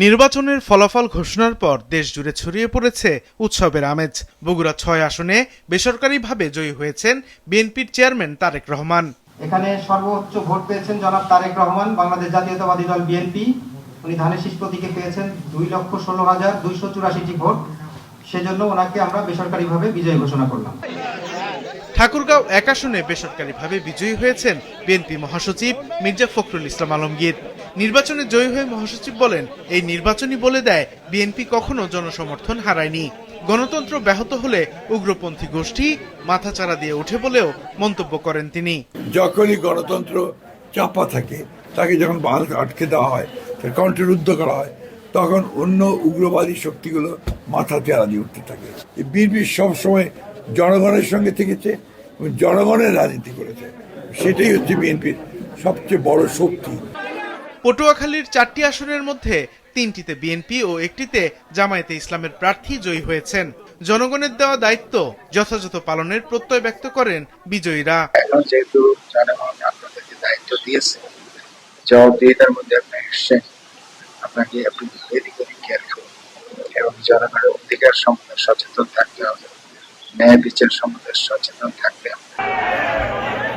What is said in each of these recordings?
নির্বাচনের ফলাফল ঘোষণার পর দেশ জুড়ে ছড়িয়ে পড়েছে উৎসবের আমেজ। বগুড়া ৬ আসনে বেসরকারিভাবে জয়ী হয়েছেন বিএনপির চেয়ারম্যান তারেক রহমান। এখানে সর্বোচ্চ ভোট পেয়েছেন জনাব তারেক রহমান, বাংলাদেশ জাতীয়তাবাদী দল বিএনপি। উনি ধানের শীষ প্রতীকে পেয়েছেন 2,16,284টি ভোট। সেজন্য ওনাকে আমরা বেসরকারিভাবে বিজয়ী ঘোষণা করলাম। ঠাকুরগাঁও ১ আসনে বেসরকারিভাবে বিজয়ী হয়েছেন বিএনপি মহাসচিব মির্জা ফখরুল ইসলাম আলমগীর। নির্বাচনে জয়ী হয়ে মহাসচিব বলেন, এই নির্বাচনই বলে দেয় বিএনপি কখনো জনসমর্থন হারায়নি। গণতন্ত্র ব্যাহত হলে উগ্রপন্থী গোষ্ঠী মাথাচাড়া দিয়ে ওঠে বলেও মন্তব্য করেন তিনি। যখনই গণতন্ত্র চাপা থাকে, তাকে যখন বাংলাদেশ আটকে দেওয়া হয়, তার কণ্ঠরুদ্ধ করা হয়, তখন অন্য উগ্রবাদী শক্তিগুলো মাথা চেড়া দিয়ে উঠতে থাকে। বিএনপি সবসময় জনগণের সঙ্গে থেকেছে এবং জনগণের রাজনীতি করেছে। সেটাই হচ্ছে বিএনপির সবচেয়ে বড় শক্তি। পটুয়াখালীর 4টি আসনের মধ্যে 3টিতে বিএনপি ও 1টিতে জামায়াতে ইসলামের প্রার্থী জয়ী হয়েছেন। জনগণের দেওয়া দায়িত্ব যথাযথ পালনের প্রত্যয় ব্যক্ত করেন বিজয়ীরা। এখন যেহেতু জনগণ আপনাদেরকে দায়িত্ব দিয়েছে, জবাবদিহিতার মধ্যে আপনি এসছেন, আপনাকে এদিক ওদিক খেয়াল করুন এবং জনগণের অধিকার সম্বন্ধে সচেতন থাকতে হবে, ন্যায় বিচার সম্বন্ধে সচেতন থাকতে হবে।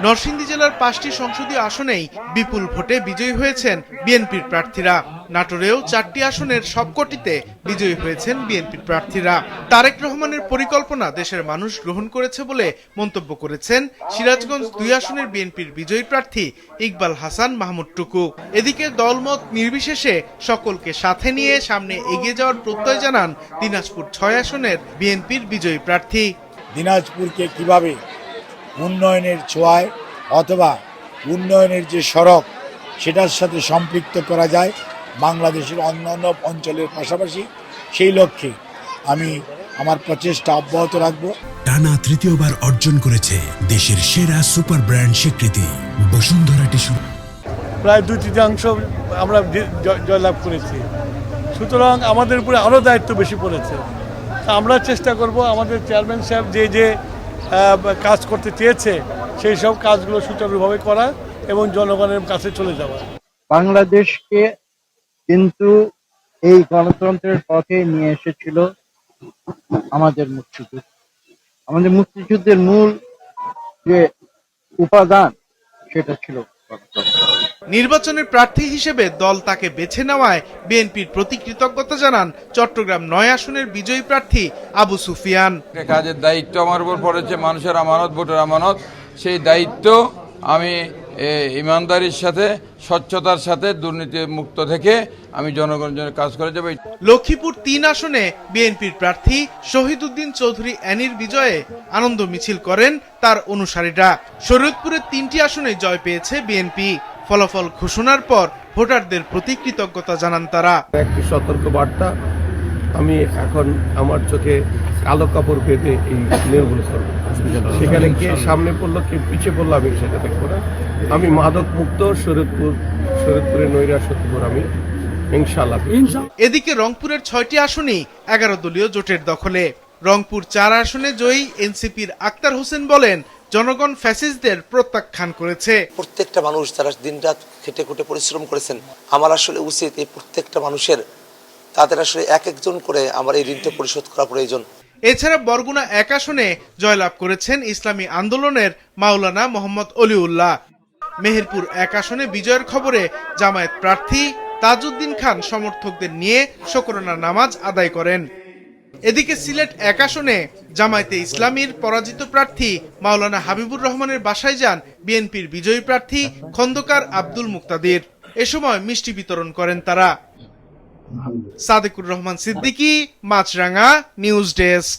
নরসিংদী জেলার 5টি সংসদীয় আসনেই বিপুল ভোটে বিজয়ী হয়েছেন বিএনপির প্রার্থীরা। নাটোরেও 4টি আসনের সবকটিতে বিজয়ী হয়েছেন বিএনপির প্রার্থীরা। তারেক রহমানের পরিকল্পনা দেশের মানুষ গ্রহণ করেছে বলে মন্তব্য করেছেন সিরাজগঞ্জ 2 আসনের বিএনপির বিজয়ী প্রার্থী ইকবাল হাসান মাহমুদ টুকু। এদিকে দলমত নির্বিশেষে সকলকে সাথে নিয়ে সামনে এগিয়ে যাওয়ার প্রত্যয় জানান দিনাজপুর 6 আসনের বিএনপির বিজয়ী প্রার্থী। দিনাজপুরকে কিভাবে উন্নয়নের ছোঁয়ায় অথবা উন্নয়নের যে সড়ক সেটার সাথে সম্পৃক্ত করা যায় বাংলাদেশের অন্যান্য অঞ্চলের পাশাপাশি, সেই লক্ষ্যে আমি আমার প্রচেষ্টা অব্যাহত রাখব। টানা তৃতীয়বার অর্জন করেছে দেশের সেরা সুপার ব্র্যান্ড স্বীকৃতি বসুন্ধরা টিস্যু। প্রায় 2/3 আমরা জয়লাভ করেছি, সুতরাং আমাদের উপরে আরও দায়িত্ব বেশি পড়েছে। আমরা চেষ্টা করব আমাদের চেয়ারম্যান সাহেব যে কাজ করতে চেয়েছে সেই সব কাজগুলো সুচারুভাবে করা এবং জনগণের কাছে চলে যাওয়া। বাংলাদেশকে কিন্তু এই গণতন্ত্রের পথে নিয়ে এসেছিল আমাদের মুক্তিযুদ্ধ। আমাদের মুক্তিযুদ্ধের মূল যে উপাদান সেটা ছিল গণতন্ত্র। নির্বাচনের প্রার্থী হিসেবে দল তাকে বেছে নেওয়ায় বিএনপির প্রতি কৃতজ্ঞতা জানান চট্টগ্রাম 9 আসনের বিজয়ী প্রার্থী আবু সুফিয়ান। কাজের দায়িত্ব আমার উপর পড়েছে, মানুষের আমানত, ভোটের আমানত। সেই দায়িত্ব আমি ইমানদারির সাথে, স্বচ্ছতার সাথে, দুর্নীতি মুক্ত থেকে আমি জনগণের জন্য কাজ করে যাব। লক্ষ্মীপুর 3 আসনে বিএনপির প্রার্থী শহীদউদ্দিন চৌধুরী অ্যানির বিজয়ে আনন্দ মিছিল করেন তার অনুসারীরা। শরীয়তপুরের 3টি আসনে জয় পেয়েছে বিএনপি। ফলাফল ঘোষণার পর ভোটারদের প্রতি কৃতজ্ঞতা জানান তারা। একটি সতর্ক বার্তা, আমি এখন আমার চোখে কালো কাপড় পেতে এই নির্ভুল করবো। সেখানে কে সামনে পড়লো কে পিছিয়ে পড়লো আমি সেটা দেখবো না। আমি মাদক মুক্ত শরীয়তপুরের নৈরাশ্যপুর আমি ইনশাআল্লাহ। এদিকে রংপুরের 6টি আসনই 11 দলীয় জোটের দখলে। রংপুর 4 আসনে জয়ী এনসিপির আক্তার হোসেন বলেন, জনগণ ফ্যাসিস্টদের প্রত্যাখ্যান করেছে। প্রত্যেকটা মানুষ যারা দিনরাত খেটে খুঁটে পরিশ্রম করেছেন, আমার আসলে উচিত এই প্রত্যেকটা মানুষের তাদের আসলে এক একজন করে আমার এই ঋণটা পরিশোধ করা প্রয়োজন। এছাড়া বরগুনা 1 আসনে জয়লাভ করেছেন ইসলামী আন্দোলনের মাওলানা মোহাম্মদ অলিউল্লাহ। মেহেরপুর 1 আসনে বিজয়ের খবরে জামায়াত প্রার্থী তাজউদ্দিন খান সমর্থকদের নিয়ে শুকরানা নামাজ আদায় করেন। এদিকে সিলেট 1 আসনে জামায়াতে ইসলামীর পরাজিত প্রার্থী মাওলানা হাবিবুর রহমানের বাসায় যান বিএনপির বিজয়ী প্রার্থী খন্দকার আব্দুল মুক্তাদির। এ সময় মিষ্টি বিতরণ করেন তারা। সাদেকুর রহমান সিদ্দিকী, মাছরাঙ্গা, নিউজ ডেস্ক।